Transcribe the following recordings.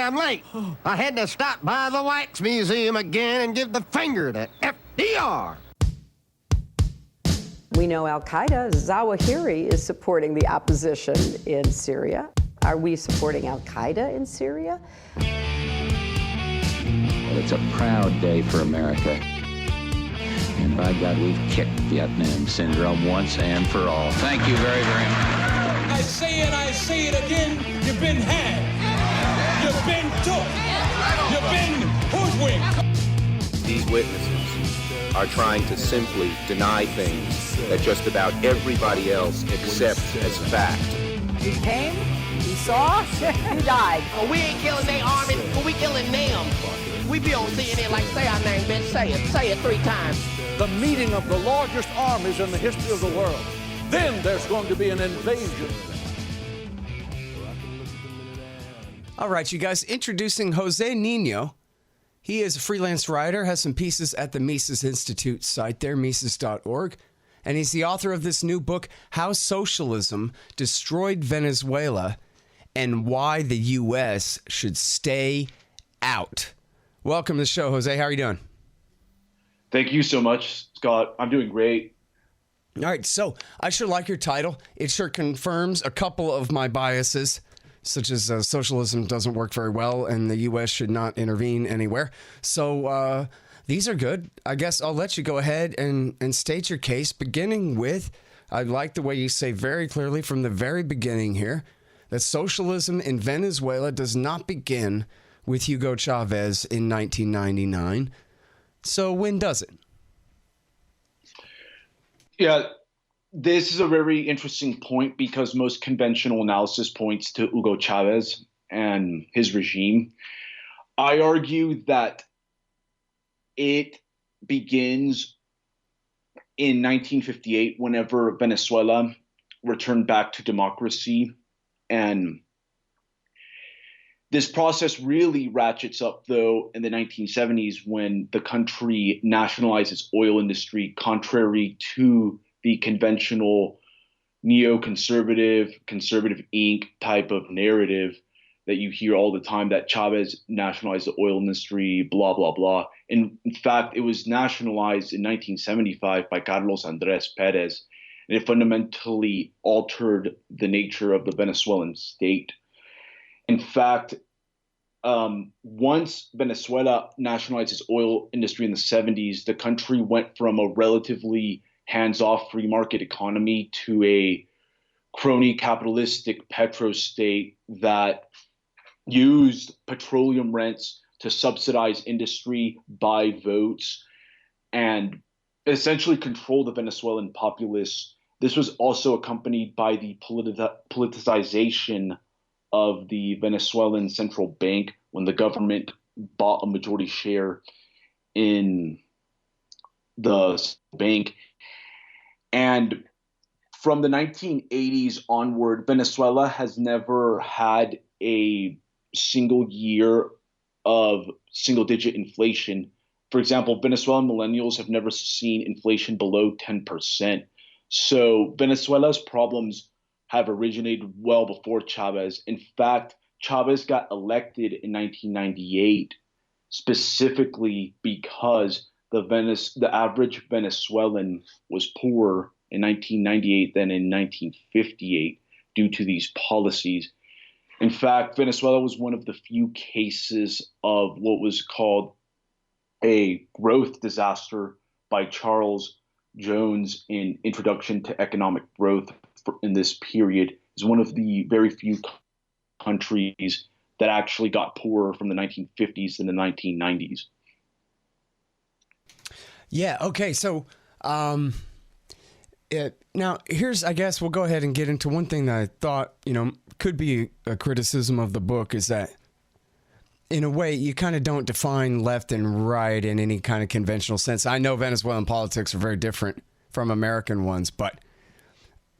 I'm late. I had to stop by the Wax Museum again and give the finger to FDR. We know Al-Qaeda, Zawahiri, is supporting the opposition in Syria. Are we supporting Al-Qaeda in Syria? Well, it's a proud day for America. And by God, we've kicked Vietnam syndrome once and for all. Thank you very, very much. I say it, I say it again, you've been had. You've been took. You've been hoodwinked. These witnesses are trying to simply deny things that just about everybody else accepts as fact. He came, he saw, he died. Well, we ain't killing their army, but we killing them. We be on CNN like, say our name, bitch, say it 3 times. The meeting of the largest armies in the history of the world. Then there's going to be an invasion. All right, you guys, introducing José Niño. He is a freelance writer, has some pieces at the Mises Institute site there, Mises.org. And he's the author of this new book, How Socialism Destroyed Venezuela and Why the U.S. Should Stay Out. Welcome to the show, Jose. How are you doing? Thank you so much, Scott. I'm doing great. All right, so I sure like your title. It sure confirms a couple of my biases, such as socialism doesn't work very well and the U.S. should not intervene anywhere. So these are good. I guess I'll let you go ahead and state your case, beginning with, I like the way you say very clearly from the very beginning here, that socialism in Venezuela does not begin with Hugo Chavez in 1999. So when does it? Yeah, this is a very interesting point because most conventional analysis points to Hugo Chavez and his regime. I argue that it begins in 1958 whenever Venezuela returned back to democracy, and this process really ratchets up, though, in the 1970s when the country nationalized its oil industry, contrary to the conventional neoconservative, conservative Inc. type of narrative that you hear all the time, that Chavez nationalized the oil industry, blah, blah, blah. In fact, it was nationalized in 1975 by Carlos Andrés Pérez, and it fundamentally altered the nature of the Venezuelan state. In fact, once Venezuela nationalized its oil industry in the 70s, the country went from a relatively hands-off free market economy to a crony capitalistic petro-state that used petroleum rents to subsidize industry, buy votes, and essentially control the Venezuelan populace. This was also accompanied by the politicization of the Venezuelan central bank when the government bought a majority share in the bank. And from the 1980s onward, Venezuela has never had a single year of single-digit inflation. For example, Venezuelan millennials have never seen inflation below 10%. So Venezuela's problems have originated well before Chavez. In fact, Chavez got elected in 1998 specifically because the average Venezuelan was poorer in 1998 than in 1958 due to these policies. In fact, Venezuela was one of the few cases of what was called a growth disaster by Charles Jones in Introduction to Economic Growth in this period. Is one of the very few countries that actually got poorer from the 1950s and the 1990s. Yeah, okay, so now here's, I guess we'll go ahead and get into one thing that I thought, could be a criticism of the book, is that in a way you kind of don't define left and right in any kind of conventional sense. I know Venezuelan politics are very different from American ones, but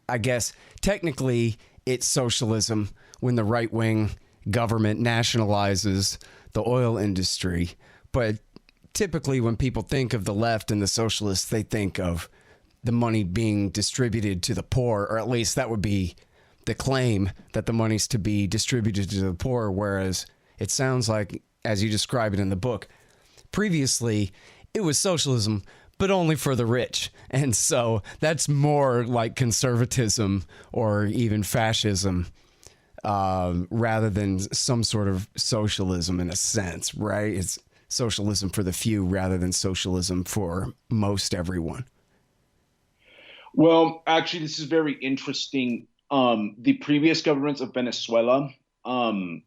I guess technically it's socialism when the right-wing government nationalizes the oil industry. But typically when people think of the left and the socialists, they think of the money being distributed to the poor, or at least that would be the claim, that the money's to be distributed to the poor, whereas it sounds like, as you describe it in the book, previously it was socialism, but only for the rich. And so that's more like conservatism or even fascism, rather than some sort of socialism in a sense, right? It's socialism for the few rather than socialism for most everyone. Well, actually, this is very interesting. The previous governments of Venezuela, Acción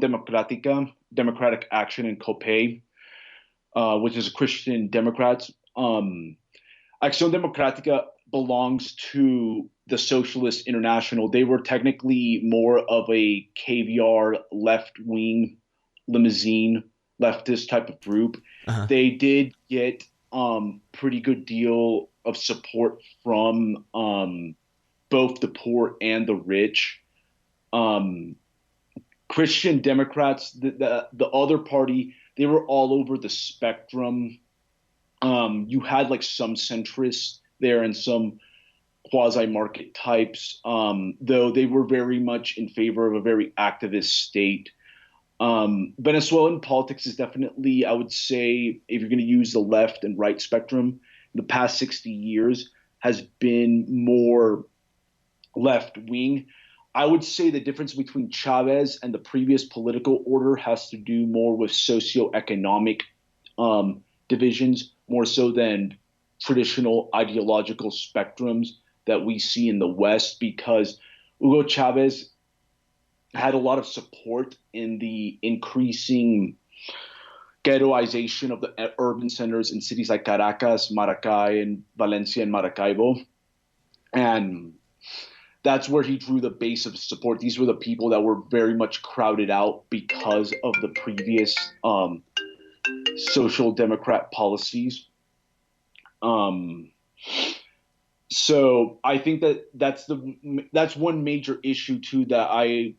Democrática, Democratic Action, and COPEI, which is Christian Democrats. Acción Democrática belongs to the Socialist International. They were technically more of a caviar left-wing limousine leftist type of group. They did get pretty good deal of support from both the poor and the rich. Christian Democrats, the other party, they were all over the spectrum. You had like some centrists there and some quasi-market types, though they were very much in favor of a very activist state. Venezuelan politics is definitely, I would say, if you're going to use the left and right spectrum, the past 60 years has been more left-wing. I would say the difference between Chavez and the previous political order has to do more with socioeconomic divisions, more so than traditional ideological spectrums that we see in the West, because Hugo Chavez had a lot of support in the increasing ghettoization of the urban centers in cities like Caracas, Maracay, and Valencia and Maracaibo. And that's where he drew the base of support. These were the people that were very much crowded out because of the previous social democrat policies. So I think that's one major issue too that I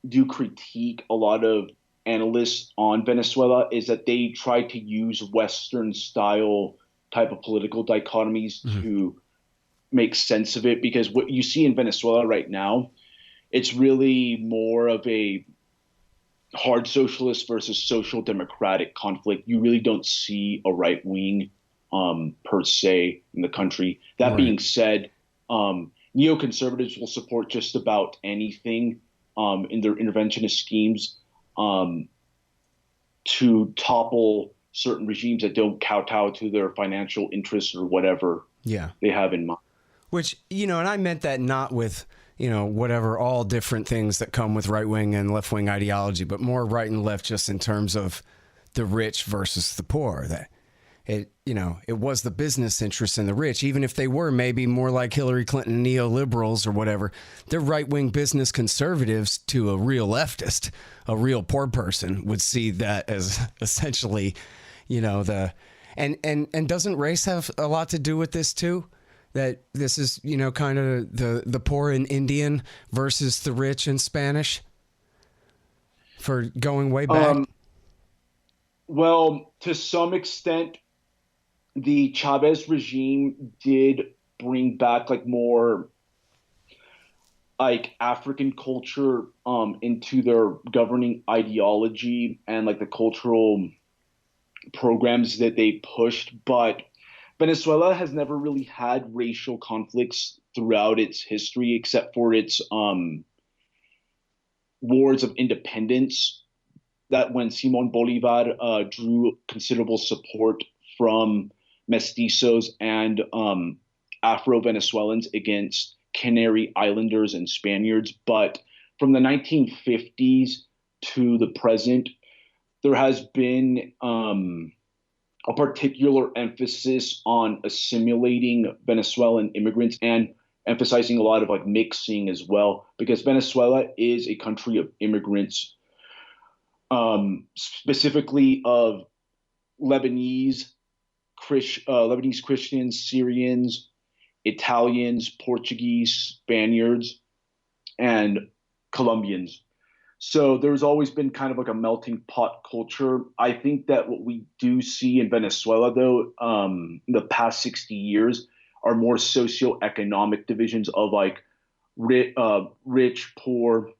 do critique a lot of analysts on Venezuela, is that they try to use Western style type of political dichotomies to make sense of it, because what you see in Venezuela right now, it's really more of a hard socialist versus social democratic conflict. You really don't see a right wing per se in the country. That being said, neoconservatives will support just about anything in their interventionist schemes to topple certain regimes that don't kowtow to their financial interests or whatever they have in mind. Which, and I meant that not with, whatever, all different things that come with right-wing and left-wing ideology, but more right and left just in terms of the rich versus the poor. That it was the business interests in the rich, even if they were maybe more like Hillary Clinton neoliberals or whatever. They're right-wing business conservatives to a real leftist, a real poor person would see that as essentially, and doesn't race have a lot to do with this too? That this is, kind of the poor and Indian versus the rich and Spanish for going way back? Well, to some extent, the Chavez regime did bring back more African culture into their governing ideology and the cultural programs that they pushed. But Venezuela has never really had racial conflicts throughout its history, except for its wars of independence, that when Simón Bolívar drew considerable support from mestizos and Afro-Venezuelans against Canary Islanders and Spaniards. But from the 1950s to the present, there has been a particular emphasis on assimilating Venezuelan immigrants and emphasizing a lot of mixing as well, because Venezuela is a country of immigrants, specifically of Lebanese Christians, Syrians, Italians, Portuguese, Spaniards, and Colombians. So there's always been kind of a melting pot culture. I think that what we do see in Venezuela, though, in the past 60 years are more socioeconomic divisions of rich, poor,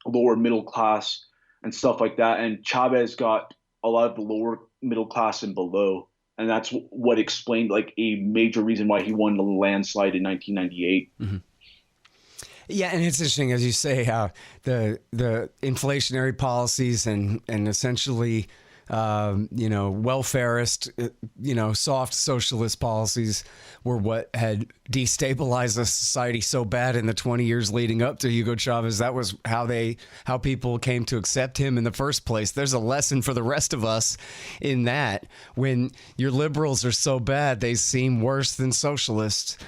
lower middle class, and stuff like that. And Chavez got a lot of the lower middle class and below. And that's what explained like a major reason why he won the landslide in 1998. Mm-hmm. Yeah, and it's interesting, as you say, how the inflationary policies and essentially, welfarist, soft socialist policies were what had destabilized the society so bad in the 20 years leading up to Hugo Chavez. That was how people came to accept him in the first place. There's a lesson for the rest of us in that. When your liberals are so bad, they seem worse than socialists.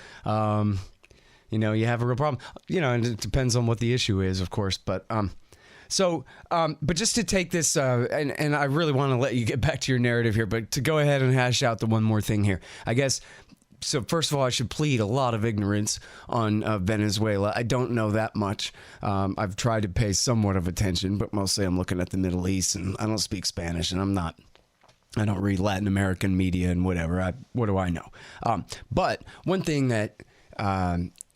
You have a real problem, and it depends on what the issue is, of course. But but just to take this, and I really want to let you get back to your narrative here, but to go ahead and hash out the one more thing here, I guess. So first of all, I should plead a lot of ignorance on Venezuela. I don't know that much. I've tried to pay somewhat of attention, but mostly I'm looking at the Middle East, and I don't speak Spanish, and I don't read Latin American media and whatever. What do I know? But one thing that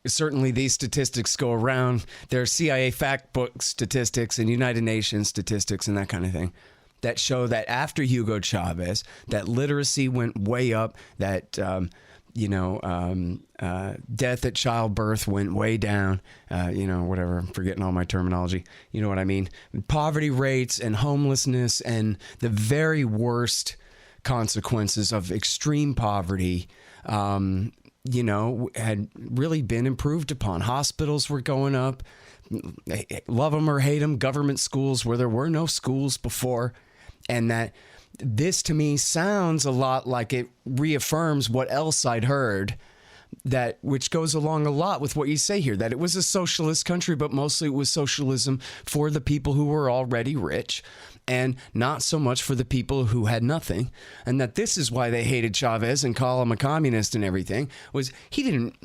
certainly these statistics go around. There are CIA fact book statistics and United Nations statistics and that kind of thing that show that after Hugo Chavez, that literacy went way up, that death at childbirth went way down, whatever, I'm forgetting all my terminology. You know what I mean? Poverty rates and homelessness and the very worst consequences of extreme poverty, had really been improved upon. Hospitals were going up. Love them or hate them, government schools where there were no schools before. And that this to me sounds a lot like it reaffirms what else I'd heard, which goes along a lot with what you say here, that it was a socialist country, but mostly it was socialism for the people who were already rich and not so much for the people who had nothing. And that this is why they hated Chavez and call him a communist and everything, was he didn't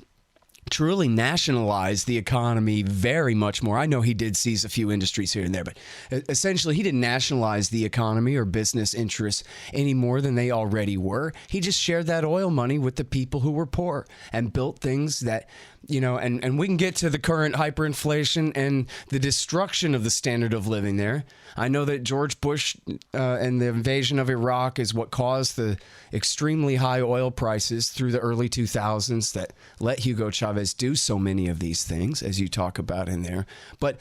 truly nationalize the economy very much more. I know he did seize a few industries here and there, but essentially he didn't nationalize the economy or business interests any more than they already were. He just shared that oil money with the people who were poor and built things that, and we can get to the current hyperinflation and the destruction of the standard of living there. I know that George Bush and the invasion of Iraq is what caused the extremely high oil prices through the early 2000s that let Hugo Chavez do so many of these things, as you talk about in there. But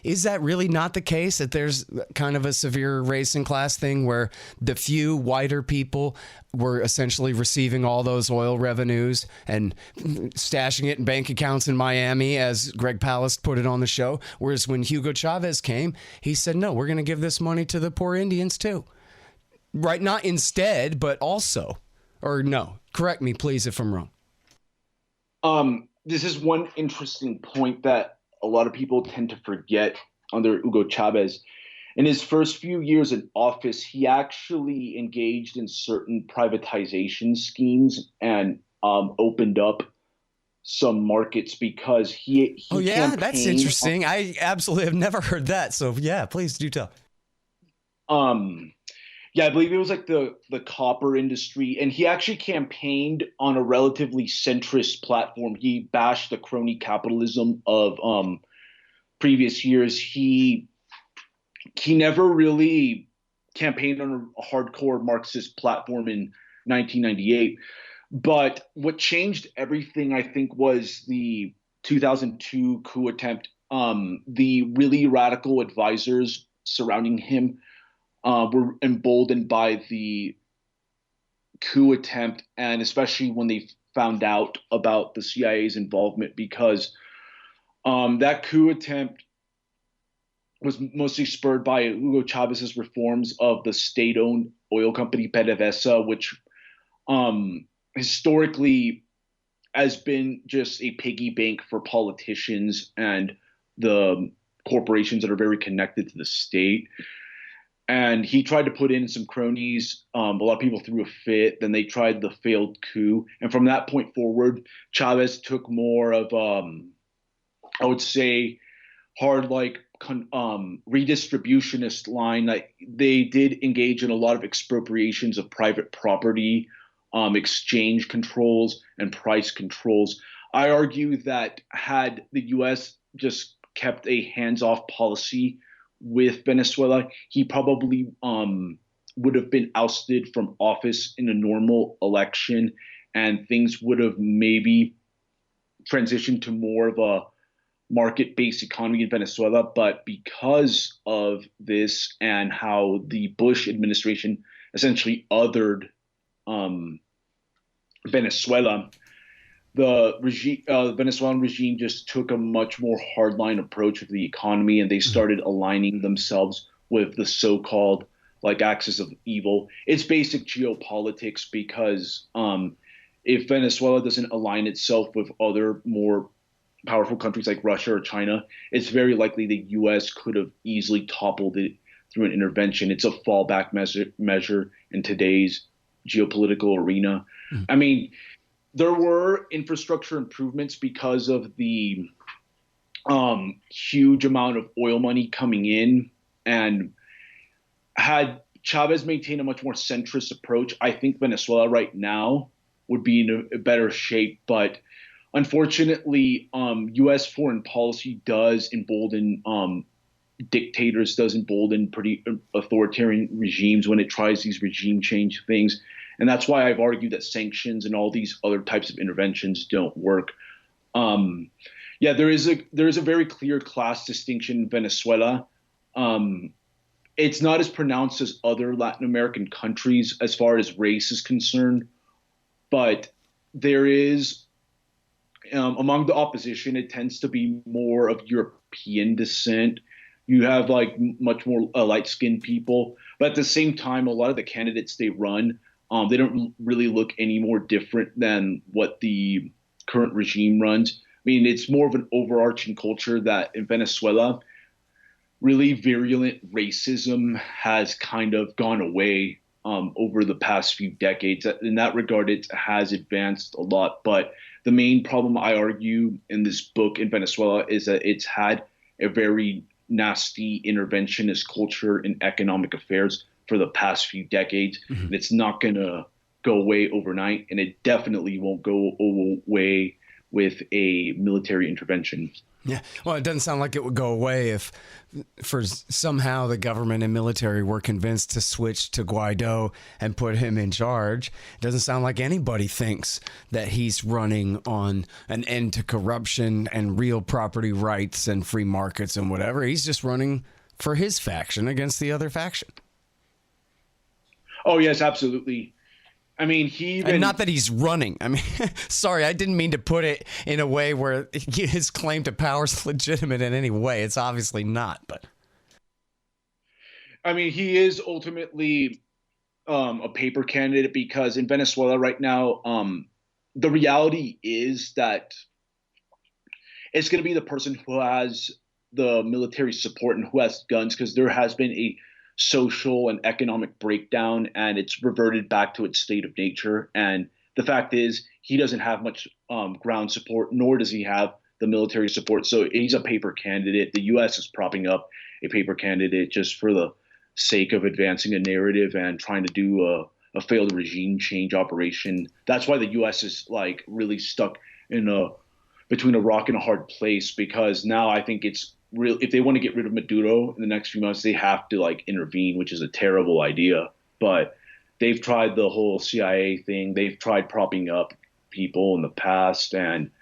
is that really not the case, that there's kind of a severe race and class thing where the few whiter people were essentially receiving all those oil revenues and stashing it in bank accounts in Miami, as Greg Palast put it on the show? Whereas when Hugo Chavez came, he said, no, we're going to give this money to the poor Indians too. Right? Not instead, but also. Or no, correct me, please, if I'm wrong. This is one interesting point that a lot of people tend to forget under Hugo Chavez. In his first few years in office, he actually engaged in certain privatization schemes and opened up some markets because he Oh, yeah, that's interesting. I absolutely have never heard that. So, yeah, please do tell. Yeah, I believe it was like the copper industry, and he actually campaigned on a relatively centrist platform. He bashed the crony capitalism of previous years. He never really campaigned on a hardcore Marxist platform in 1998. But what changed everything, I think, was the 2002 coup attempt. The really radical advisors surrounding him were emboldened by the coup attempt, and especially when they found out about the CIA's involvement, because that coup attempt was mostly spurred by Hugo Chavez's reforms of the state-owned oil company PDVSA, which historically has been just a piggy bank for politicians and the corporations that are very connected to the state. And he tried to put in some cronies. A lot of people threw a fit. Then they tried the failed coup. And from that point forward, Chavez took more of, I would say, hard, like, redistributionist line. Like, they did engage in a lot of expropriations of private property, exchange controls, and price controls. I argue that had the U.S. just kept a hands-off policy with Venezuela, he probably would have been ousted from office in a normal election, and things would have maybe transitioned to more of a market-based economy in Venezuela. But because of this and how the Bush administration essentially othered Venezuela, the Venezuelan regime just took a much more hardline approach with the economy, and they started aligning themselves with the so-called like axis of evil. It's basic geopolitics because if Venezuela doesn't align itself with other more powerful countries like Russia or China, it's very likely the U.S. could have easily toppled it through an intervention. It's a fallback measure in today's geopolitical arena. I mean, there were infrastructure improvements because of the huge amount of oil money coming in, and had Chavez maintained a much more centrist approach, I think Venezuela right now would be in a better shape. But unfortunately, U.S. foreign policy does embolden dictators, does embolden pretty authoritarian regimes when it tries these regime change things. And that's why I've argued that sanctions and all these other types of interventions don't work. There is a very clear class distinction in Venezuela. It's not as pronounced as other Latin American countries as far as race is concerned, but there is among the opposition, it tends to be more of European descent. You have like much more light-skinned people, but at the same time, a lot of the candidates they run, they don't really look any more different than what the current regime runs. I mean, it's more of an overarching culture that in Venezuela, really virulent racism has kind of gone away over the past few decades. In that regard, it has advanced a lot. But the main problem I argue in this book in Venezuela is that it's had a very nasty interventionist culture in economic affairs for the past few decades. Mm-hmm. And it's not going to go away overnight. And it definitely won't go away with a military intervention. Yeah, well, it doesn't sound like it would go away if for somehow the government and military were convinced to switch to Guaido and put him in charge. It doesn't sound like anybody thinks that he's running on an end to corruption and real property rights and free markets and whatever. He's just running for his faction against the other faction. Oh, yes, absolutely. I mean, and not that he's running. I mean, sorry, I didn't mean to put it in a way where his claim to power is legitimate in any way. It's obviously not, but. I mean, he is ultimately a paper candidate because in Venezuela right now, the reality is that it's going to be the person who has the military support and who has guns, because there has been a social and economic breakdown, and it's reverted back to its state of nature. And the fact is, he doesn't have much ground support, nor does he have the military support. So he's a paper candidate. The U.S. is propping up a paper candidate just for the sake of advancing a narrative and trying to do a failed regime change operation. That's why the U.S. is like really stuck in between a rock and a hard place, because now I think it's real. If they want to get rid of Maduro in the next few months, they have to like intervene, which is a terrible idea. But they've tried the whole CIA thing. They've tried propping up people in the past, and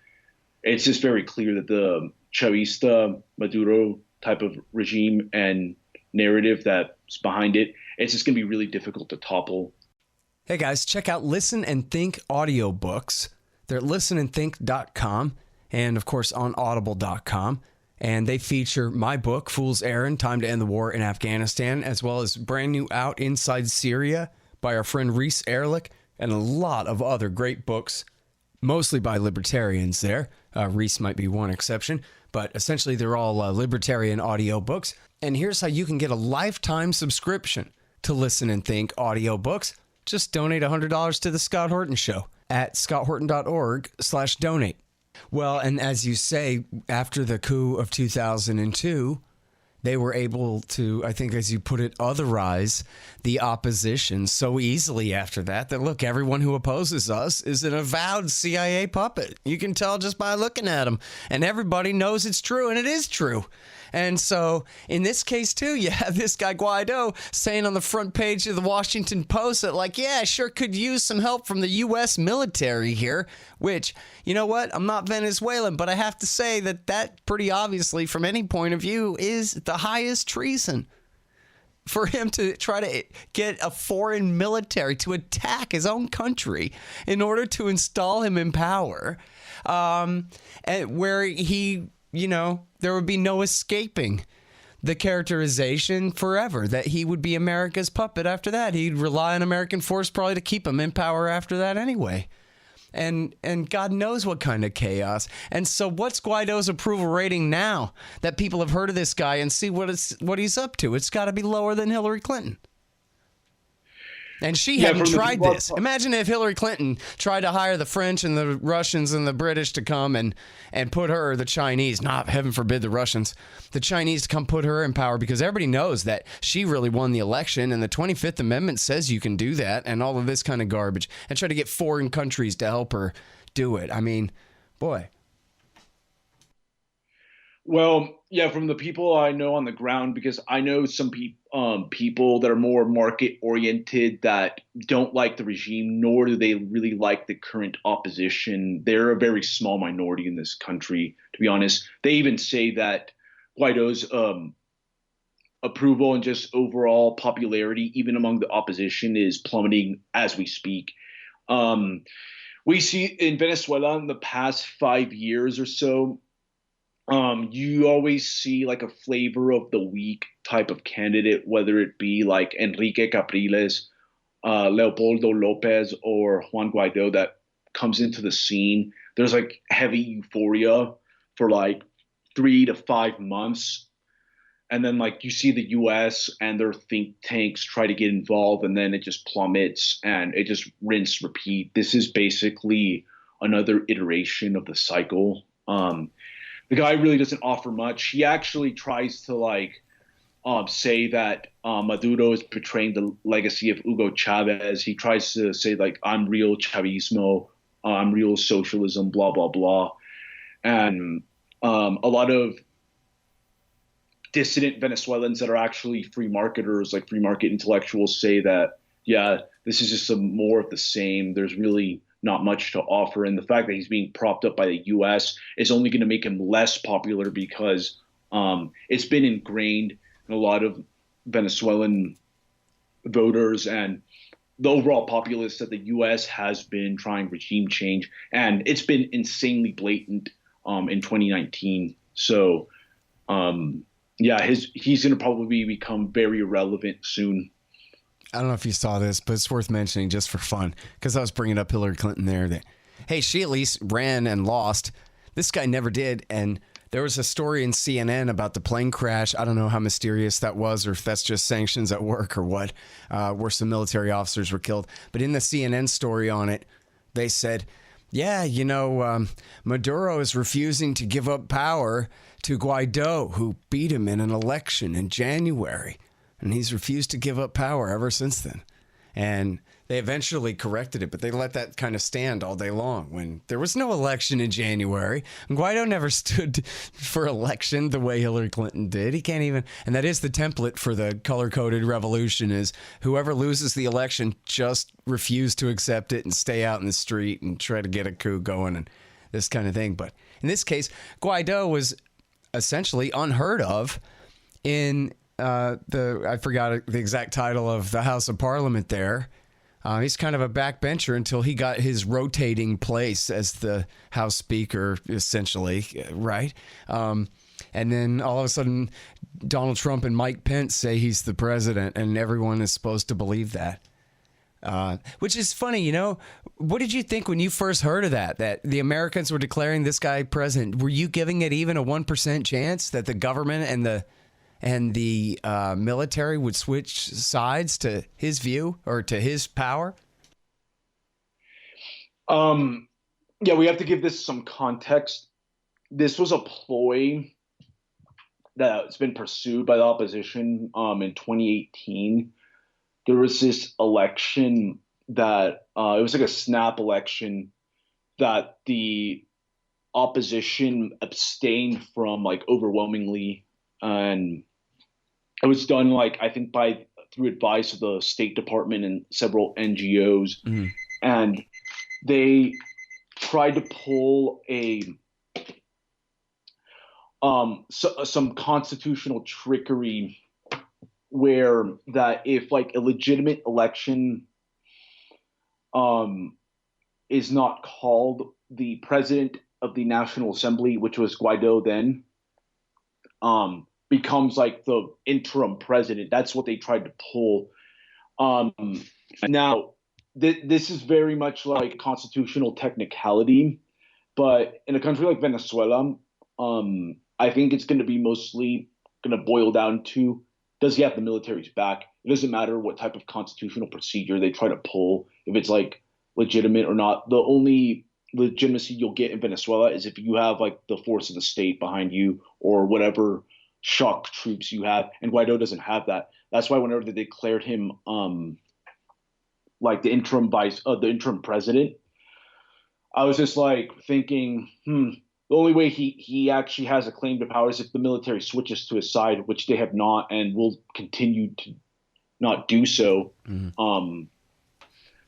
it's just very clear that the Chavista Maduro type of regime and narrative that's behind it, it's just going to be really difficult to topple. Hey guys, check out Listen and Think audiobooks. They're at listenandthink.com and of course on audible.com. And they feature my book, Fool's Errand, Time to End the War in Afghanistan, as well as brand new Out Inside Syria by our friend Reese Ehrlich, and a lot of other great books, mostly by libertarians there. Reese might be one exception, but essentially they're all libertarian audiobooks. And here's how you can get a lifetime subscription to Listen and Think audiobooks. Just donate $100 to The Scott Horton Show at scotthorton.org/donate. Well, and as you say, after the coup of 2002, they were able to, I think, as you put it, otherize the opposition so easily after that look, everyone who opposes us is an avowed CIA puppet. You can tell just by looking at them. And everybody knows it's true, and it is true. And so in this case, too, you have this guy Guaido saying on the front page of the Washington Post that, like, yeah, I sure could use some help from the U.S. military here, which, you know what? I'm not Venezuelan, but I have to say that pretty obviously, from any point of view, is the highest treason. For him to try to get a foreign military to attack his own country in order to install him in power, and where he, there would be no escaping the characterization forever that he would be America's puppet after that. He'd rely on American force probably to keep him in power after that anyway. And God knows what kind of chaos. And so what's Guaido's approval rating now that people have heard of this guy and see what he's up to? It's got to be lower than Hillary Clinton. And she hadn't tried this. Imagine if Hillary Clinton tried to hire the French and the Russians and the British to come and put her, the Chinese, not heaven forbid the Russians, the Chinese to come put her in power, because everybody knows that she really won the election and the 25th Amendment says you can do that and all of this kind of garbage, and try to get foreign countries to help her do it. I mean, boy. Well, yeah, from the people I know on the ground, because I know some people that are more market oriented that don't like the regime, nor do they really like the current opposition. They're a very small minority in this country, to be honest. They even say that Guaido's approval and just overall popularity, even among the opposition, is plummeting as we speak. We see in Venezuela in the past 5 years or so, you always see like a flavor of the week type of candidate, whether it be like Enrique Capriles, Leopoldo Lopez, or Juan Guaido that comes into the scene. There's like heavy euphoria for like 3 to 5 months. And then like you see the US and their think tanks try to get involved, and then it just plummets and it just rinse, repeat. This is basically another iteration of the cycle. The guy really doesn't offer much. He actually tries to say that Maduro is betraying the legacy of Hugo Chavez. He tries to say like, I'm real Chavismo, I'm real socialism, blah, blah, blah. And a lot of dissident Venezuelans that are actually free marketers, like free market intellectuals, say that, yeah, this is just more of the same. There's really not much to offer. And the fact that he's being propped up by the U.S. is only going to make him less popular, because it's been ingrained in a lot of Venezuelan voters and the overall populace that the U.S. has been trying regime change. And it's been insanely blatant in 2019. So, he's going to probably become very irrelevant soon. I don't know if you saw this, but it's worth mentioning just for fun, because I was bringing up Hillary Clinton there. That, hey, she at least ran and lost. This guy never did. And there was a story in CNN about the plane crash. I don't know how mysterious that was, or if that's just sanctions at work or what, where some military officers were killed. But in the CNN story on it, they said, yeah, Maduro is refusing to give up power to Guaido, who beat him in an election in January. And he's refused to give up power ever since then. And they eventually corrected it, but they let that kind of stand all day long when there was no election in January. And Guaido never stood for election the way Hillary Clinton did. He can't even. And that is the template for the color-coded revolution, is whoever loses the election just refuse to accept it and stay out in the street and try to get a coup going and this kind of thing. But in this case, Guaido was essentially unheard of in I forgot the exact title of the House of Parliament there. He's kind of a backbencher until he got his rotating place as the House Speaker, essentially, right? And then all of a sudden, Donald Trump and Mike Pence say he's the president, and everyone is supposed to believe that. Which is funny, What did you think when you first heard of that the Americans were declaring this guy president? Were you giving it even a 1% chance that the government and the military would switch sides to his view or to his power? We have to give this some context. This was a ploy that's been pursued by the opposition in 2018. There was this election that it was like a snap election that the opposition abstained from like overwhelmingly, and it was done like I think through advice of the State Department and several NGOs, and they tried to pull some constitutional trickery where that if like a legitimate election is not called, the president of the National Assembly, which was Guaido then, becomes like the interim president. That's what they tried to pull. Now, this is very much like constitutional technicality, but in a country like Venezuela, I think it's going to be mostly going to boil down to, does he have the military's back? It doesn't matter what type of constitutional procedure they try to pull, if it's like legitimate or not. The only legitimacy you'll get in Venezuela is if you have like the force of the state behind you or whatever shock troops you have, and Guaido doesn't have that. That's why whenever they declared him like the interim president, I was just like thinking, the only way he actually has a claim to power is if the military switches to his side, which they have not and will continue to not do so.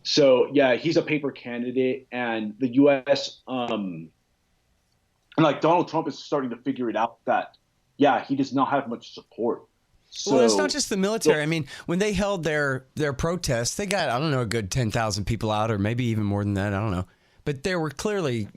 So yeah, he's a paper candidate, and the U.S. And like Donald Trump is starting to figure it out that he does not have much support. So, well, it's not just the military. I mean, when they held their protests, they got, I don't know, a good 10,000 people out, or maybe even more than that. I don't know. But there were clearly,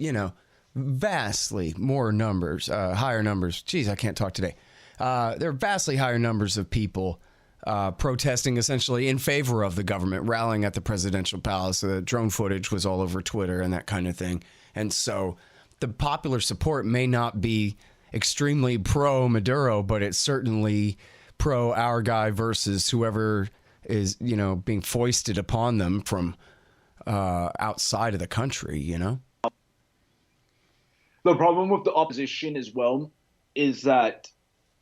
vastly more numbers, higher numbers. Geez, I can't talk today. There are vastly higher numbers of people protesting essentially in favor of the government, rallying at the presidential palace. Drone footage was all over Twitter and that kind of thing. And so the popular support may not be extremely pro-Maduro, but it's certainly pro our guy versus whoever is, being foisted upon them from outside of the country, The problem with the opposition as well is that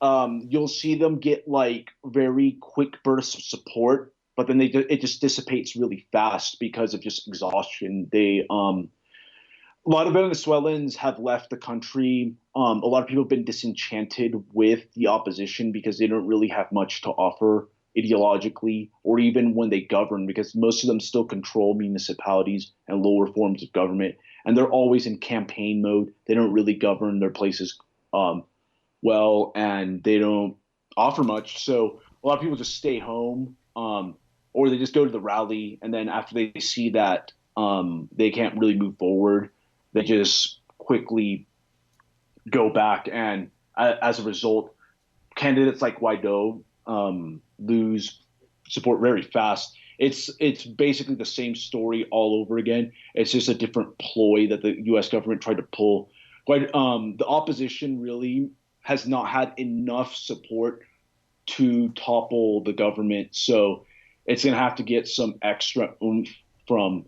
you'll see them get like very quick bursts of support, but then it just dissipates really fast because of just exhaustion. A lot of Venezuelans have left the country. A lot of people have been disenchanted with the opposition because they don't really have much to offer ideologically, or even when they govern, because most of them still control municipalities and lower forms of government, and they're always in campaign mode. They don't really govern their places well, and they don't offer much. So a lot of people just stay home, or they just go to the rally, and then after they see that they can't really move forward, they just quickly go back, and as a result, candidates like Guaido lose support very fast. It's basically the same story all over again. It's just a different ploy that the U.S. government tried to pull. But the opposition really has not had enough support to topple the government, so it's going to have to get some extra oomph from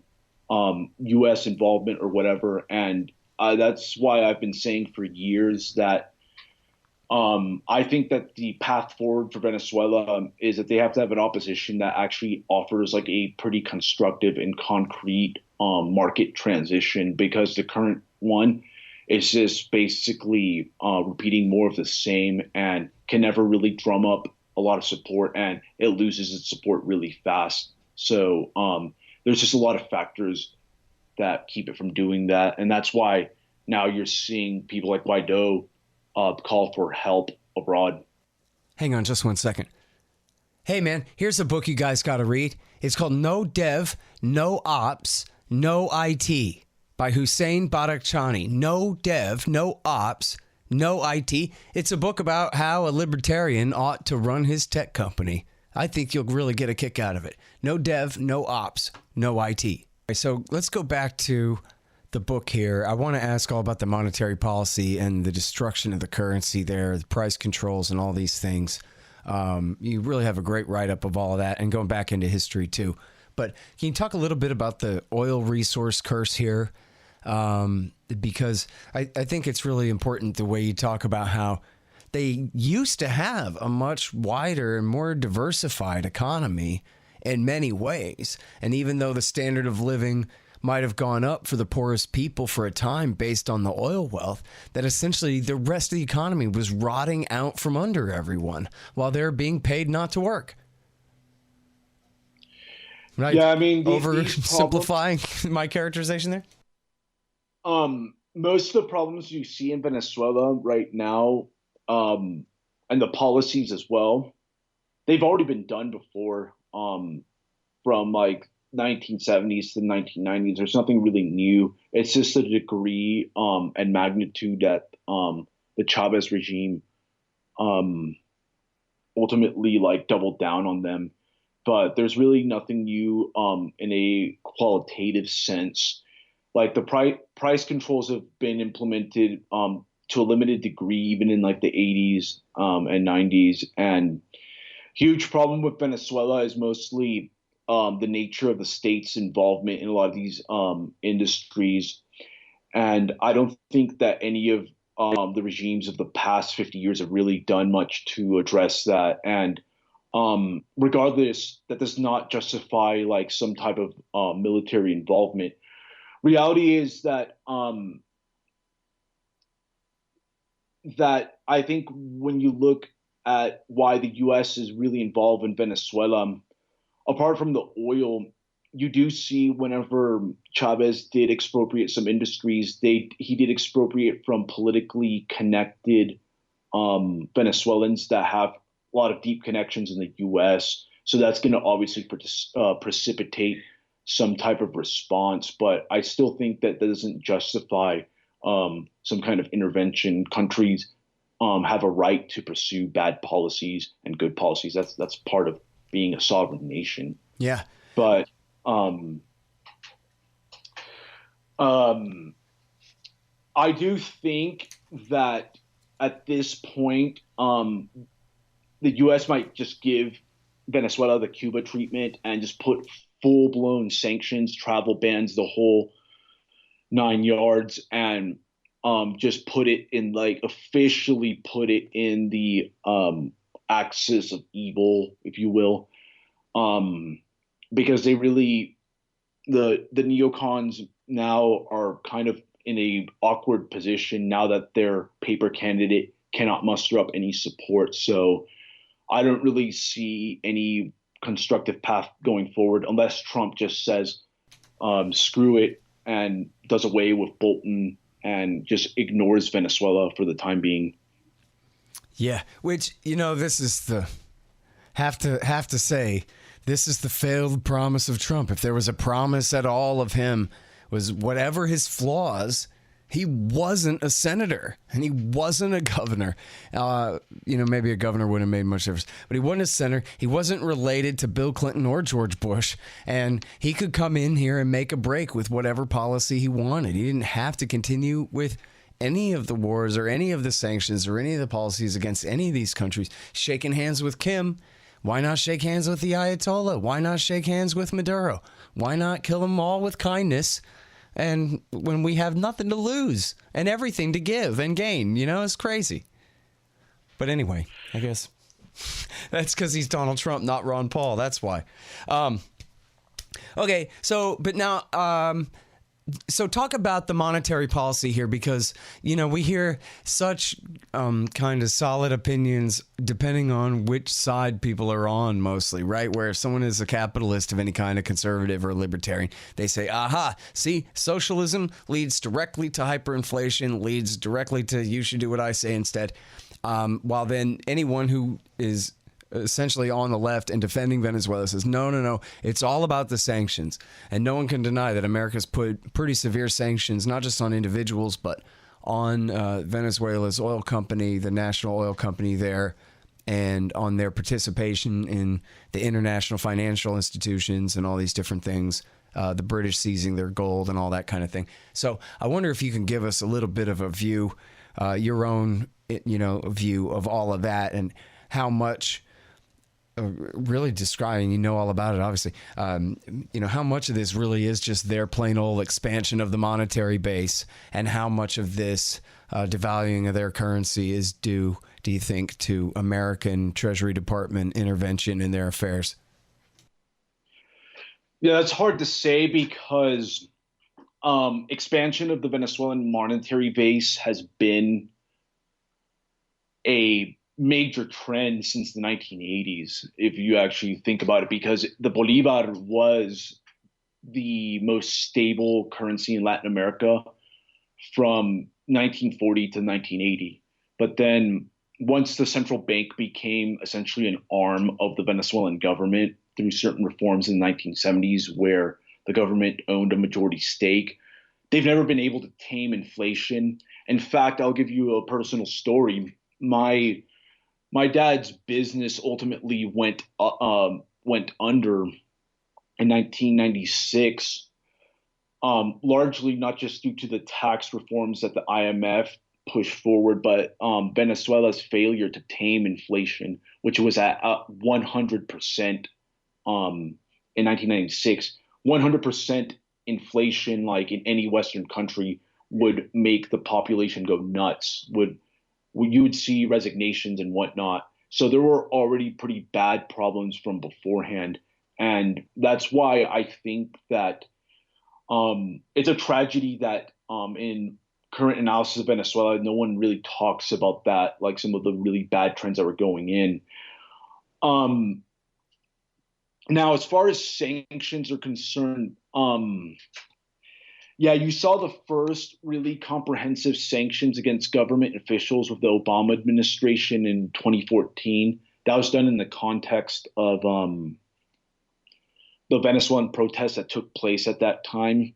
U.S. involvement or whatever. And that's why I've been saying for years that I think that the path forward for Venezuela is that they have to have an opposition that actually offers like a pretty constructive and concrete market transition, because the current one is just basically repeating more of the same and can never really drum up a lot of support, and it loses its support really fast. So there's just a lot of factors that keep it from doing that. And that's why now you're seeing people like Guaido call for help abroad. Hang on just one second. Hey, man, here's a book you guys got to read. It's called No Dev, No Ops, No IT by Hussein Badakhshani. No Dev, No Ops, No IT. It's a book about how a libertarian ought to run his tech company. I think you'll really get a kick out of it. No Dev, No Ops, No IT. So let's go back to the book here. I want to ask all about the monetary policy and the destruction of the currency there, the price controls and all these things. You really have a great write-up of all of that, and going back into history too. But can you talk a little bit about the oil resource curse here? Because I think it's really important the way you talk about how they used to have a much wider and more diversified economy in many ways. And even though the standard of living might have gone up for the poorest people for a time based on the oil wealth, that essentially the rest of the economy was rotting out from under everyone while they're being paid not to work. Right? Yeah, I mean, oversimplifying my characterization there. Most of the problems you see in Venezuela right now, and the policies as well, they've already been done before, from like 1970s to 1990s. There's nothing really new. It's just the degree and magnitude that the Chavez regime ultimately like doubled down on them. But there's really nothing new in a qualitative sense. Like the price controls have been implemented to a limited degree, even in like the 80s and 90s. And huge problem with Venezuela is mostly the nature of the state's involvement in a lot of these industries. And I don't think that any of the regimes of the past 50 years have really done much to address that. And regardless, that does not justify like some type of military involvement. Reality is that that I think when you look at why the U.S. is really involved in Venezuela, apart from the oil, you do see whenever Chavez did expropriate some industries, he did expropriate from politically connected Venezuelans that have a lot of deep connections in the U.S. So that's going to obviously precipitate some type of response. But I still think that doesn't justify some kind of intervention. Countries have a right to pursue bad policies and good policies. That's part of being a sovereign nation. Yeah. But I do think that at this point, the U.S. might just give Venezuela the Cuba treatment and just put full-blown sanctions, travel bans, the whole 9 yards, and just put it in, like, officially put it in the axis of evil, if you will, because they really, the neocons now are kind of in a awkward position now that their paper candidate cannot muster up any support. So I don't really see any constructive path going forward unless Trump just says, screw it, and does away with Bolton and just ignores Venezuela for the time being. Yeah, which, you know, this is the have to say, this is the failed promise of Trump. If there was a promise at all of him, was whatever his flaws, he wasn't a senator and he wasn't a governor. Maybe a governor wouldn't have made much difference, but he wasn't a senator. He wasn't related to Bill Clinton or George Bush, and he could come in here and make a break with whatever policy he wanted. He didn't have to continue with any of the wars or any of the sanctions or any of the policies against any of these countries. Shaking hands with Kim. Why not shake hands with the Ayatollah? Why not shake hands with Maduro? Why not kill them all with kindness? And when we have nothing to lose and everything to give and gain, it's crazy. But anyway, I guess that's because he's Donald Trump, not Ron Paul. That's why. Okay, so talk about the monetary policy here, because, we hear such kind of solid opinions depending on which side people are on mostly, right? Where if someone is a capitalist of any kind, a conservative or a libertarian, they say, aha, see, socialism leads directly to hyperinflation, leads directly to you should do what I say instead. While then anyone who is essentially on the left and defending Venezuela says, no, it's all about the sanctions. And no one can deny that America's put pretty severe sanctions, not just on individuals, but on Venezuela's oil company, the national oil company there, and on their participation in the international financial institutions and all these different things, the British seizing their gold and all that kind of thing. So I wonder if you can give us a little bit of a view, your own, view of all of that, and how much, really describing, all about it, obviously, how much of this really is just their plain old expansion of the monetary base, and how much of this devaluing of their currency is due do you think, to American Treasury Department intervention in their affairs? Yeah, that's hard to say because expansion of the Venezuelan monetary base has been a major trend since the 1980s, if you actually think about it, because the Bolivar was the most stable currency in Latin America from 1940 to 1980. But then once the central bank became essentially an arm of the Venezuelan government through certain reforms in the 1970s, where the government owned a majority stake, they've never been able to tame inflation. In fact, I'll give you a personal story. My dad's business ultimately went under in 1996, largely not just due to the tax reforms that the IMF pushed forward, but Venezuela's failure to tame inflation, which was at 100% in 1996. 100% inflation, like in any Western country, would make the population go nuts. You would see resignations and whatnot. So there were already pretty bad problems from beforehand. And that's why I think that it's a tragedy that in current analysis of Venezuela, no one really talks about that, like some of the really bad trends that were going in. Now, as far as sanctions are concerned, yeah, you saw the first really comprehensive sanctions against government officials with the Obama administration in 2014. That was done in the context of the Venezuelan protests that took place at that time.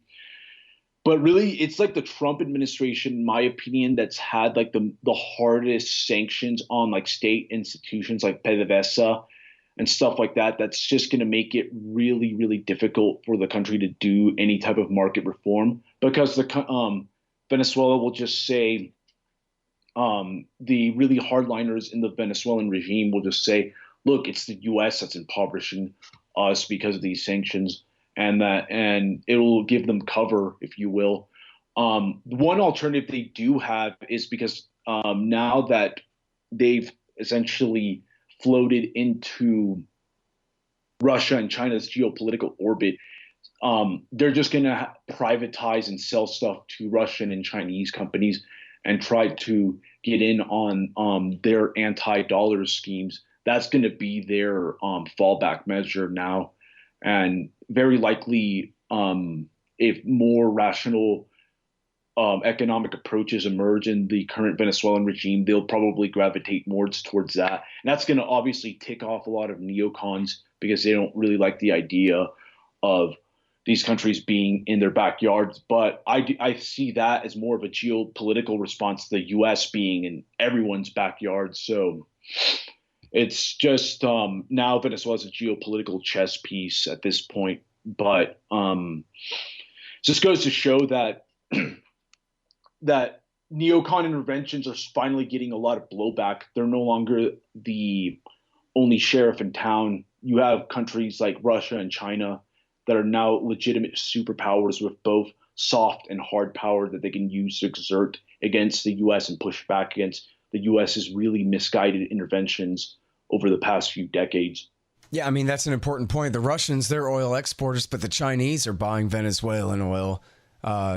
But really, it's like the Trump administration, in my opinion, that's had like the hardest sanctions on like state institutions like PDVSA and stuff like that. That's just going to make it really, really difficult for the country to do any type of market reform, because Venezuela will just say, the really hardliners in the Venezuelan regime will just say, look, it's the U.S. that's impoverishing us because of these sanctions, and it will give them cover, if you will. One alternative they do have is because now that they've essentially floated into Russia and China's geopolitical orbit, they're just going to privatize and sell stuff to Russian and Chinese companies and try to get in on their anti-dollar schemes. That's going to be their fallback measure now. And very likely, if more rational economic approaches emerge in the current Venezuelan regime, they'll probably gravitate more towards that. And that's going to obviously tick off a lot of neocons because they don't really like the idea of these countries being in their backyards. But I see that as more of a geopolitical response to the U.S. being in everyone's backyard. So it's just now Venezuela's a geopolitical chess piece at this point. But just goes to show that that neocon interventions are finally getting a lot of blowback. They're no longer the only sheriff in town. You have countries like Russia and China that are now legitimate superpowers with both soft and hard power that they can use to exert against the U.S. and push back against the U.S.'s really misguided interventions over the past few decades. Yeah, I mean, that's an important point. The Russians, they're oil exporters, but the Chinese are buying Venezuelan oil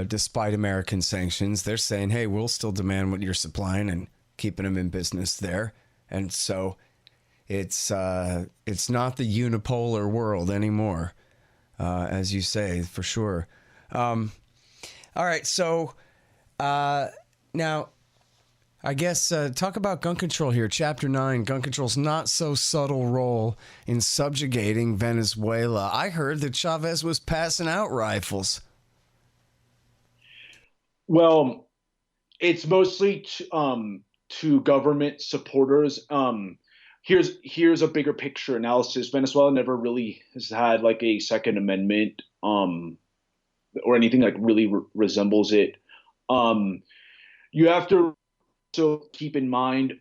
despite American sanctions. They're saying, hey, we'll still demand what you're supplying and keeping them in business there. And so it's not the unipolar world anymore, as you say, for sure. All right, so now I guess talk about gun control here. Chapter 9, gun control's not so subtle role in subjugating Venezuela. I heard that Chavez was passing out rifles. Well, it's mostly to government supporters. Here's a bigger picture analysis. Venezuela never really has had like a Second Amendment or anything like really resembles it. You have to also keep in mind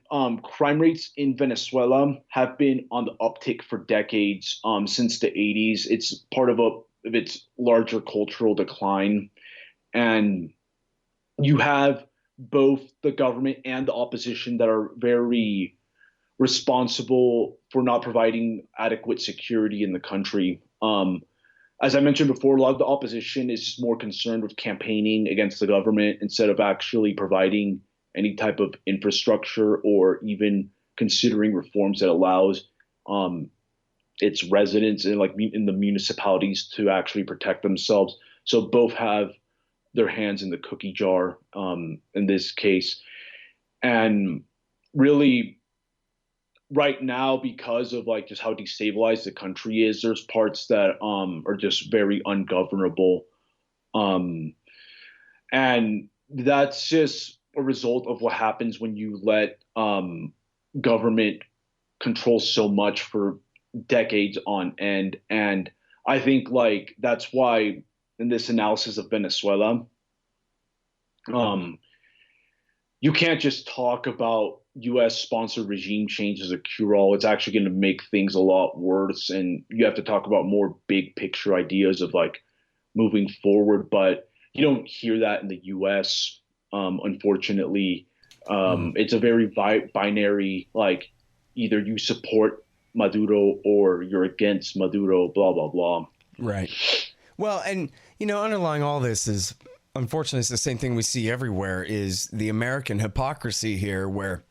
crime rates in Venezuela have been on the uptick for decades, since the 80s. It's part of its larger cultural decline. And you have both the government and the opposition that are very responsible for not providing adequate security in the country. As I mentioned before, a lot of the opposition is just more concerned with campaigning against the government instead of actually providing any type of infrastructure or even considering reforms that allows its residents in the municipalities to actually protect themselves. So both have their hands in the cookie jar in this case. And really, right now, because of just how destabilized the country is, there's parts that are just very ungovernable. And that's just a result of what happens when you let government control so much for decades on end. And I think that's why in this analysis of Venezuela, you can't just talk about U.S. sponsored regime change as a cure-all. It's actually going to make things a lot worse. And you have to talk about more big picture ideas of moving forward. But you don't hear that in the U.S. Unfortunately. It's a very binary, either you support Maduro or you're against Maduro, blah, blah, blah. Right. Well, and, underlying all this is, unfortunately, it's the same thing we see everywhere, is the American hypocrisy here, where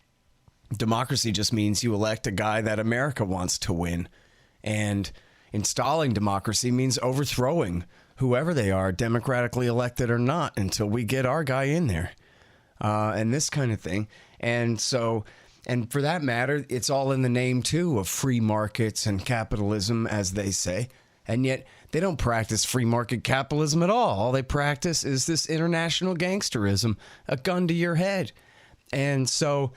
democracy just means you elect a guy that America wants to win. And installing democracy means overthrowing whoever they are, democratically elected or not, until we get our guy in there. And this kind of thing. And so, and for that matter, it's all in the name, too, of free markets and capitalism, as they say. And yet they don't practice free market capitalism at all. All they practice is this international gangsterism, a gun to your head. And so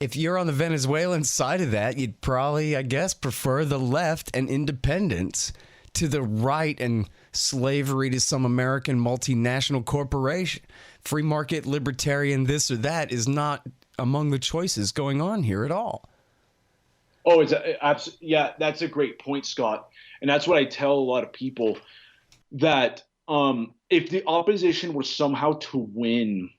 if you're on the Venezuelan side of that, you'd probably, I guess, prefer the left and independence to the right and slavery to some American multinational corporation. Free market, libertarian, this or that is not among the choices going on here at all. Oh, yeah, that's a great point, Scott. And that's what I tell a lot of people, that if the opposition were somehow to win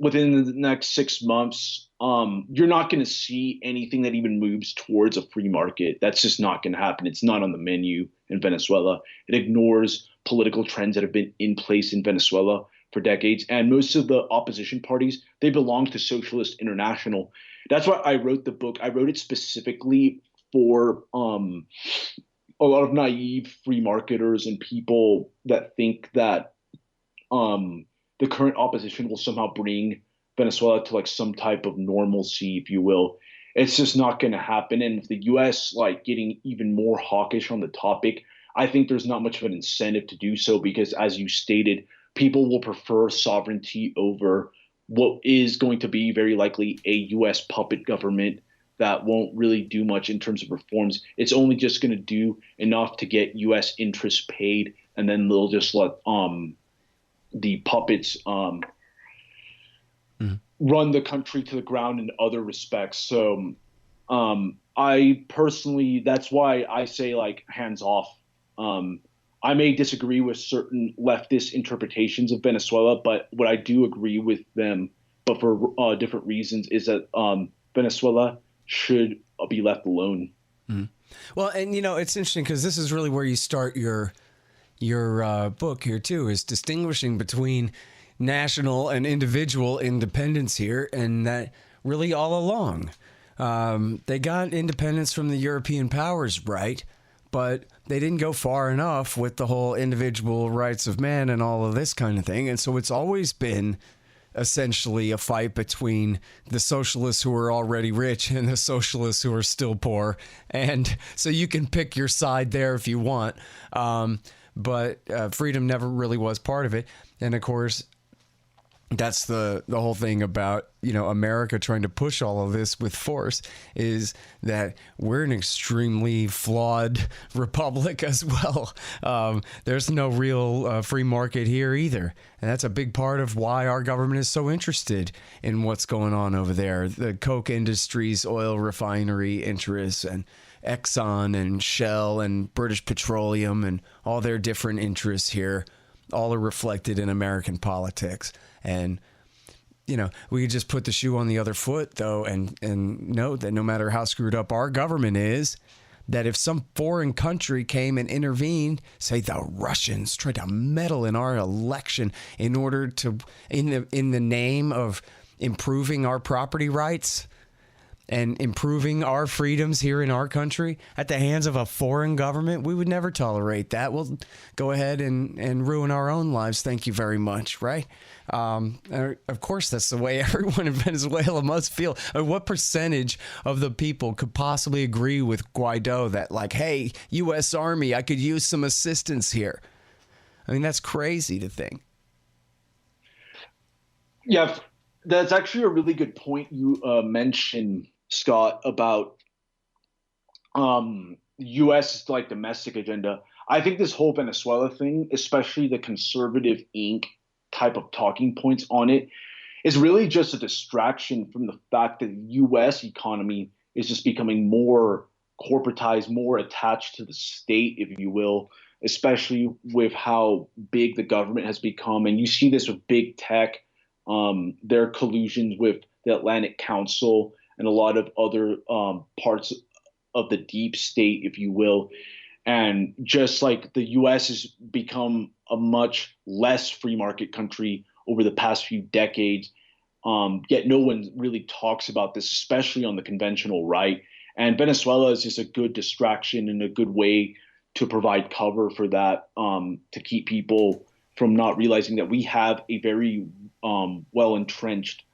within the next 6 months, you're not going to see anything that even moves towards a free market. That's just not going to happen. It's not on the menu in Venezuela. It ignores political trends that have been in place in Venezuela for decades. And most of the opposition parties, they belong to Socialist International. That's why I wrote the book. I wrote it specifically for a lot of naive free marketers and people that think that the current opposition will somehow bring Venezuela to some type of normalcy, if you will. It's just not going to happen. And if the U.S. getting even more hawkish on the topic, I think there's not much of an incentive to do so, because, as you stated, people will prefer sovereignty over what is going to be very likely a U.S. puppet government that won't really do much in terms of reforms. It's only just going to do enough to get U.S. interests paid, and then they'll just let the puppets run the country to the ground in other respects. So I personally, that's why I say hands off. I may disagree with certain leftist interpretations of Venezuela, but what I do agree with them, but for different reasons, is that Venezuela should be left alone. Well, and it's interesting, because this is really where you start your book here too, is distinguishing between national and individual independence here, and that really all along they got independence from the European powers, right? But they didn't go far enough with the whole individual rights of man and all of this kind of thing. And so it's always been essentially a fight between the socialists who are already rich and the socialists who are still poor. And so you can pick your side there if you want. But freedom never really was part of it. And of course, that's the whole thing about, America trying to push all of this with force, is that we're an extremely flawed republic as well. There's no real free market here either. And that's a big part of why our government is so interested in what's going on over there. The Coke Industries, oil refinery interests, and Exxon and Shell and British Petroleum and all their different interests here all are reflected in American politics. And, you know, we could just put the shoe on the other foot, though, and note that no matter how screwed up our government is, that if some foreign country came and intervened, say the Russians tried to meddle in our election in order to, in the name of improving our property rights and improving our freedoms here in our country at the hands of a foreign government, we would never tolerate that. We'll go ahead and ruin our own lives. Thank you very much, right? Of course, that's the way everyone in Venezuela must feel. What percentage of the people could possibly agree with Guaido that, like, hey, U.S. Army, I could use some assistance here? I mean, that's crazy to think. Yeah, that's actually a really good point you mentioned, Scott, about U.S. like domestic agenda. I think this whole Venezuela thing, especially the conservative Inc. type of talking points on it, is really just a distraction from the fact that the U.S. economy is just becoming more corporatized, more attached to the state, if you will, especially with how big the government has become. And you see this with big tech, their collusions with the Atlantic Council and a lot of other parts of the deep state, if you will. And just like the U.S. has become a much less free market country over the past few decades, yet no one really talks about this, especially on the conventional right. And Venezuela is just a good distraction and a good way to provide cover for that, to keep people from not realizing that we have a very well-entrenched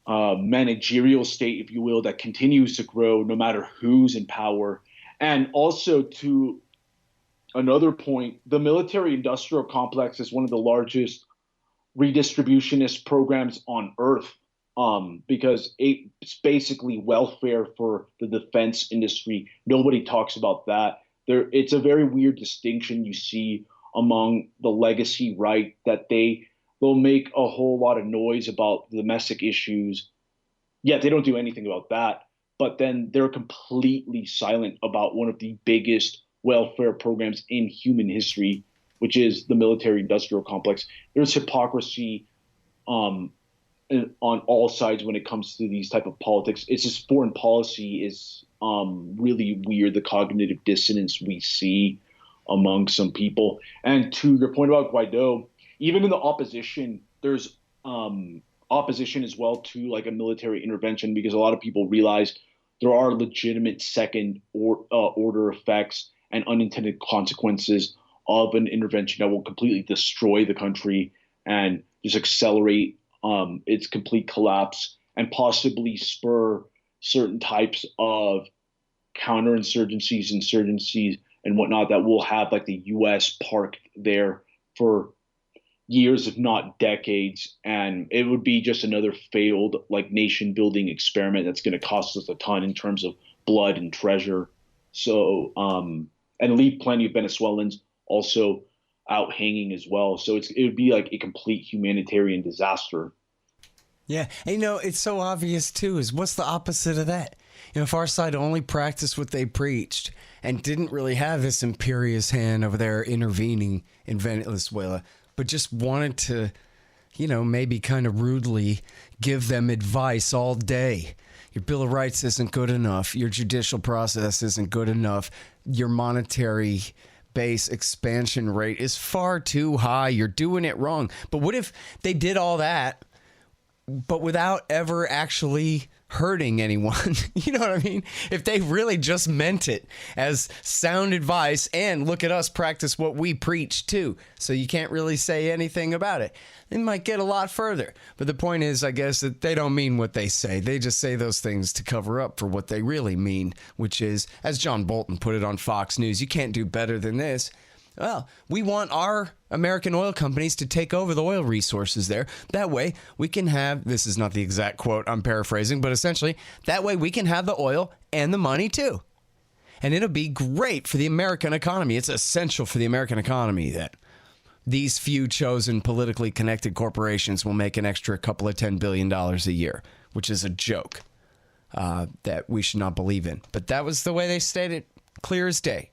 managerial state, if you will, that continues to grow no matter who's in power. And also, to another point, the military-industrial complex is one of the largest redistributionist programs on earth, because it's basically welfare for the defense industry. Nobody talks about that. It's a very weird distinction you see among the legacy right, that they'll make a whole lot of noise about domestic issues, yet they don't do anything about that. But then they're completely silent about one of the biggest welfare programs in human history, which is the military-industrial complex. There's hypocrisy on all sides when it comes to these type of politics. It's just foreign policy is really weird, the cognitive dissonance we see among some people. And to your point about Guaido, even in the opposition, there's opposition as well to like a military intervention, because a lot of people realize there are legitimate second order effects and unintended consequences of an intervention that will completely destroy the country and just accelerate its complete collapse and possibly spur certain types of counterinsurgencies, insurgencies, and whatnot that will have like the U.S. parked there for years, if not decades. And it would be just another failed like nation building experiment that's going to cost us a ton in terms of blood and treasure. So, and leave plenty of Venezuelans also out hanging as well. So it would be like a complete humanitarian disaster. Yeah. And, you know, it's so obvious too, is what's the opposite of that? You know, if our side only practiced what they preached and didn't really have this imperious hand over there intervening in Venezuela, but just wanted to, you know, maybe kind of rudely give them advice all day. Your Bill of Rights isn't good enough. Your judicial process isn't good enough. Your monetary base expansion rate is far too high. You're doing it wrong. But what if they did all that, but without ever actually hurting anyone? You know what I mean? If they really just meant it as sound advice, and look at us practice what we preach too, so you can't really say anything about it, they might get a lot further. But the point is, I guess, that they don't mean what they say. They just say those things to cover up for what they really mean, which is, as John Bolton put it on Fox News, you can't do better than this. Well, we want our American oil companies to take over the oil resources there. That way we can have, this is not the exact quote, I'm paraphrasing, but essentially, that way we can have the oil and the money too. And it'll be great for the American economy. It's essential for the American economy that these few chosen politically connected corporations will make an extra couple of $10 billion a year, which is a joke that we should not believe in. But that was the way they stated, clear as day.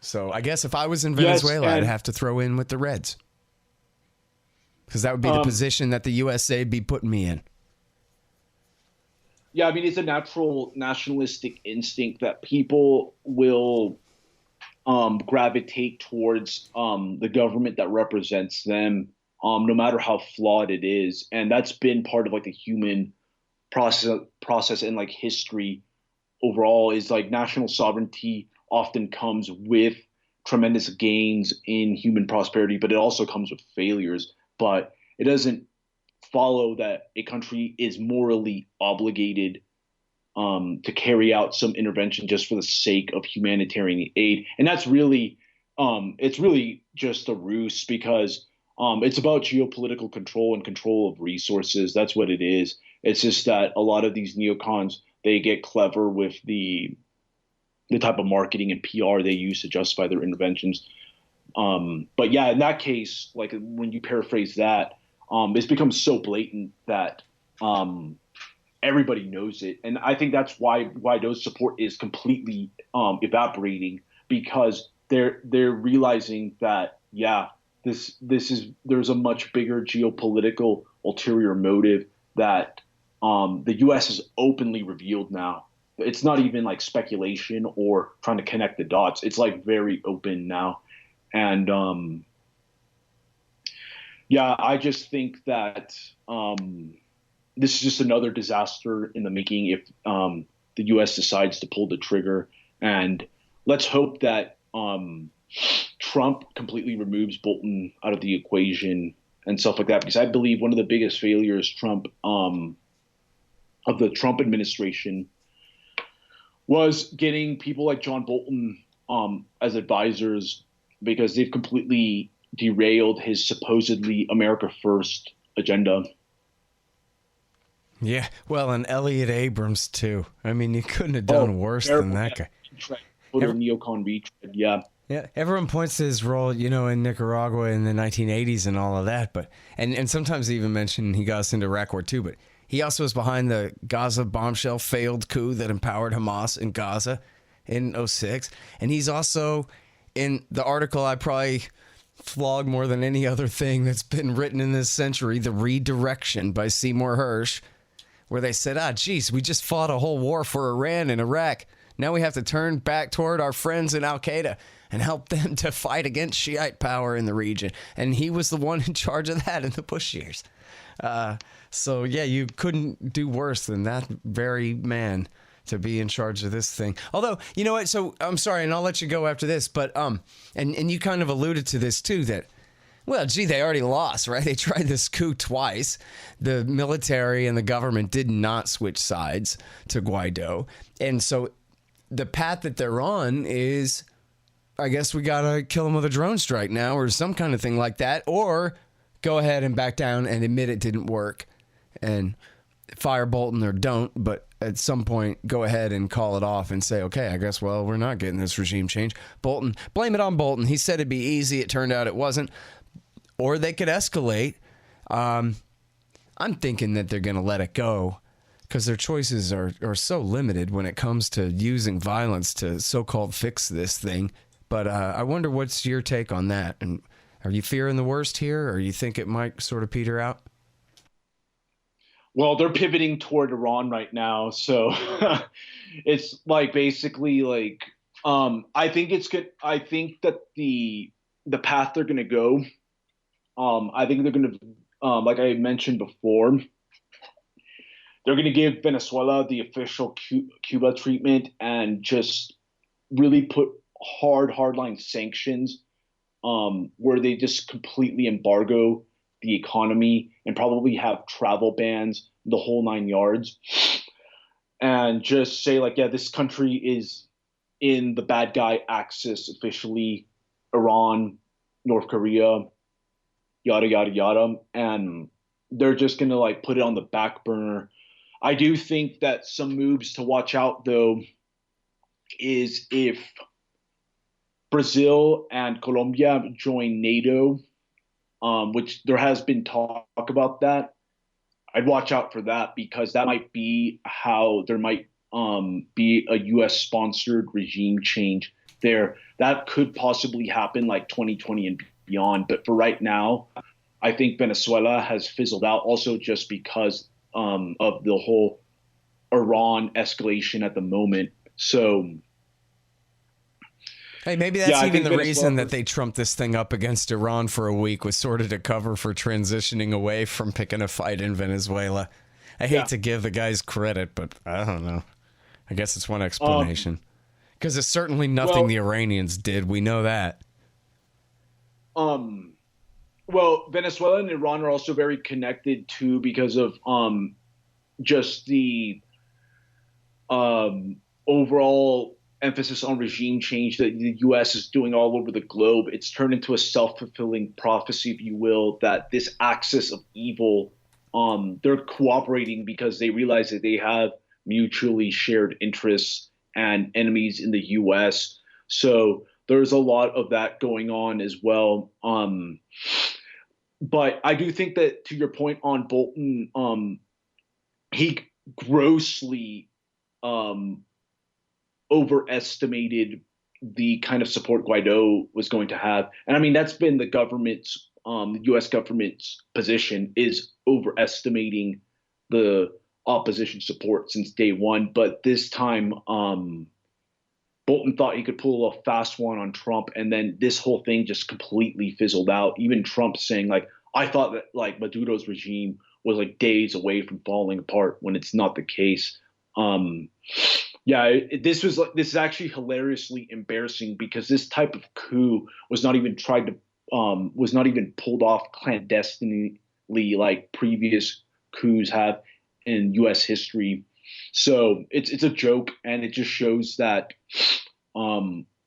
So I guess if I was in Yes, Venezuela, I'd and- have to throw in with the Reds. Because that would be the position that the USA be putting me in. Yeah, I mean, it's a natural nationalistic instinct that people will gravitate towards the government that represents them, no matter how flawed it is. And that's been part of like the human process and like history overall, is like national sovereignty often comes with tremendous gains in human prosperity, but it also comes with failures. But it doesn't follow that a country is morally obligated to carry out some intervention just for the sake of humanitarian aid. And that's really, it's really just a ruse, because it's about geopolitical control and control of resources. That's what it is. It's just that a lot of these neocons, they get clever with the type of marketing and PR they use to justify their interventions. But yeah, in that case, like when you paraphrase that, it's become so blatant that everybody knows it. And I think that's why those support is completely evaporating, because they're realizing that, yeah, there's a much bigger geopolitical ulterior motive that the U.S. has openly revealed now. It's not even like speculation or trying to connect the dots. It's like very open now. And yeah, I just think that this is just another disaster in the making if the U.S. decides to pull the trigger. And let's hope that Trump completely removes Bolton out of the equation and stuff like that, because I believe one of the biggest failures of the Trump administration was getting people like John Bolton as advisors, because they've completely derailed his supposedly America First agenda. Yeah, well, and Elliot Abrams, too. I mean, you couldn't have done worse than that guy. Total neocon retread, yeah. Yeah, everyone points to his role, in Nicaragua in the 1980s and all of that, but and sometimes they even mention he got us into Iraq War II, but he also was behind the Gaza bombshell failed coup that empowered Hamas in Gaza in 2006, and he's also in the article I probably flog more than any other thing that's been written in this century, The Redirection by Seymour Hersh, where they said, geez, we just fought a whole war for Iran and Iraq. Now we have to turn back toward our friends in Al-Qaeda and help them to fight against Shiite power in the region. And he was the one in charge of that in the Bush years. So, yeah, you couldn't do worse than that very man to be in charge of this thing. Although, you know what? So I'm sorry, and I'll let you go after this. But and you kind of alluded to this, too, that, well, gee, they already lost, right? They tried this coup twice. The military and the government did not switch sides to Guaido. And so the path that they're on is, I guess we got to kill them with a drone strike now or some kind of thing like that, or go ahead and back down and admit it didn't work and fire Bolton or don't, but at some point go ahead and call it off and say, okay, I guess, well, we're not getting this regime change. Bolton, blame it on Bolton. He said it'd be easy. It turned out it wasn't. Or they could escalate. I'm thinking that they're going to let it go, because their choices are so limited when it comes to using violence to so-called fix this thing. But I wonder what's your take on that. And are you fearing the worst here, or you think it might sort of peter out? Well, they're pivoting toward Iran right now. So it's like basically like I think it's good. I think that the path they're going to go, I think they're going to, like I mentioned before, they're going to give Venezuela the official Cuba treatment and just really put hardline sanctions where they just completely embargo the economy and probably have travel bans, the whole 9 yards, and just say like, yeah, this country is in the bad guy axis officially, Iran, North Korea, yada, yada, yada. And they're just going to like put it on the back burner. I do think that some moves to watch out, though, is if Brazil and Colombia join NATO, which there has been talk about that. I'd watch out for that, because that might be how there might be a U.S. sponsored regime change there. That could possibly happen like 2020 and beyond. But for right now, I think Venezuela has fizzled out also just because of the whole Iran escalation at the moment. So, hey, maybe that's even the reason that they trumped this thing up against Iran for a week, was sort of to cover for transitioning away from picking a fight in Venezuela. I hate to give the guys credit, but I don't know. I guess it's one explanation. Because it's certainly nothing the Iranians did. We know that. Well, Venezuela and Iran are also very connected too because of just the overall emphasis on regime change that the U.S. is doing all over the globe. It's turned into a self-fulfilling prophecy, if you will, that this axis of evil, they're cooperating because they realize that they have mutually shared interests and enemies in the U.S. So there's a lot of that going on as well. But I do think that, to your point on Bolton, he grossly overestimated the kind of support Guaido was going to have. And I mean, that's been the government's, the U.S. government's position, is overestimating the opposition support since day one. But this time, Bolton thought he could pull a fast one on Trump, and then this whole thing just completely fizzled out. Even Trump saying, like, I thought that like Maduro's regime was like days away from falling apart, when it's not the case. This is actually hilariously embarrassing, because this type of coup was not even pulled off clandestinely like previous coups have in U.S. history. So it's a joke, and it just shows that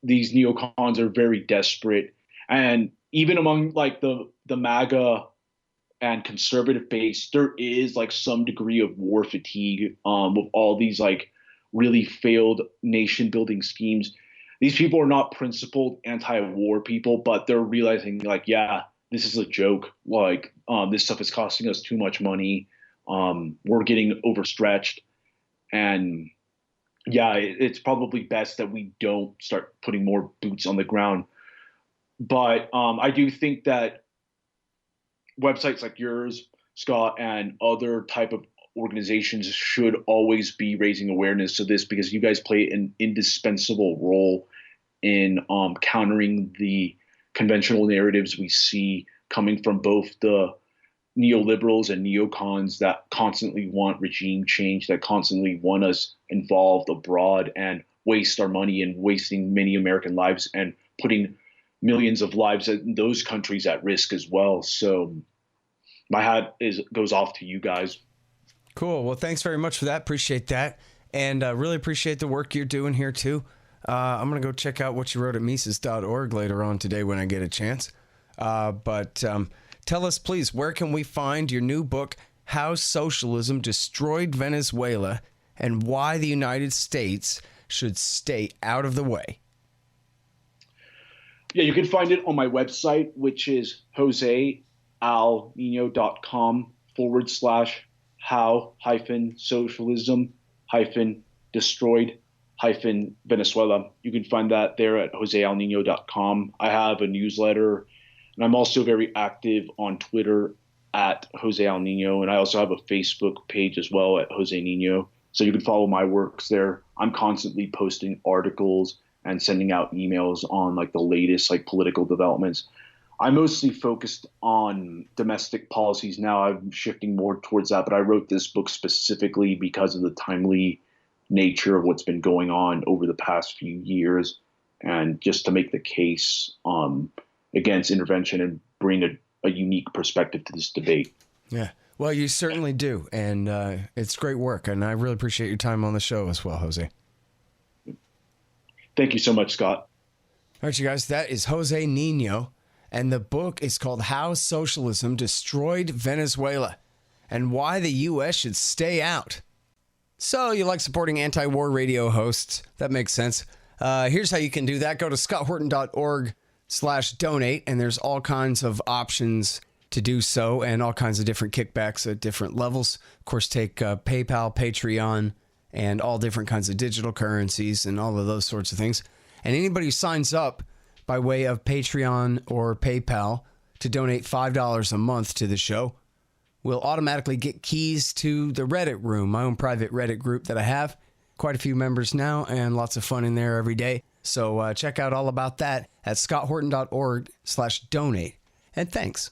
these neocons are very desperate. And even among like the MAGA and conservative base, there is like some degree of war fatigue with all these like really failed nation building schemes. These people are not principled anti-war people, but they're realizing like, yeah, this is a joke. Like this stuff is costing us too much money. We're getting overstretched. And yeah, it's probably best that we don't start putting more boots on the ground. But I do think that websites like yours, Scott, and other type of organizations should always be raising awareness to this, because you guys play an indispensable role in countering the conventional narratives we see coming from both the neoliberals and neocons that constantly want regime change, that constantly want us involved abroad and waste our money and wasting many American lives and putting millions of lives in those countries at risk as well. So my hat goes off to you guys. Cool. Well, thanks very much for that. Appreciate that. And really appreciate the work you're doing here too. I'm going to go check out what you wrote at Mises.org later on today when I get a chance. But tell us, please, where can we find your new book, How Socialism Destroyed Venezuela, and Why the United States Should Stay Out of the Way? Yeah, you can find it on my website, which is josealnino.com/how-socialism-destroyed-Venezuela. You can find that there at josealnino.com. I have a newsletter, and I'm also very active on Twitter at Jose Al Nino, and I also have a Facebook page as well at Jose Niño. So you can follow my works there. I'm constantly posting articles and sending out emails on like the latest like political developments. I'm mostly focused on domestic policies now. I'm shifting more towards that, but I wrote this book specifically because of the timely nature of what's been going on over the past few years, and just to make the case against intervention and bring a unique perspective to this debate. Yeah, well, you certainly do, and it's great work, and I really appreciate your time on the show as well, Jose. Thank you so much, Scott. All right, you guys, that is Jose Niño, and the book is called How Socialism Destroyed Venezuela and Why the U.S. Should Stay Out. So you like supporting anti-war radio hosts? That makes sense. Here's how you can do that. Go to scotthorton.org/donate, and there's all kinds of options to do so and all kinds of different kickbacks at different levels. Of course, take PayPal, Patreon, and all different kinds of digital currencies and all of those sorts of things. And anybody who signs up by way of Patreon or PayPal to donate $5 a month to the show will automatically get keys to the Reddit room, my own private Reddit group that I have. Quite a few members now and lots of fun in there every day. So check out all about that at scotthorton.org/donate. And thanks.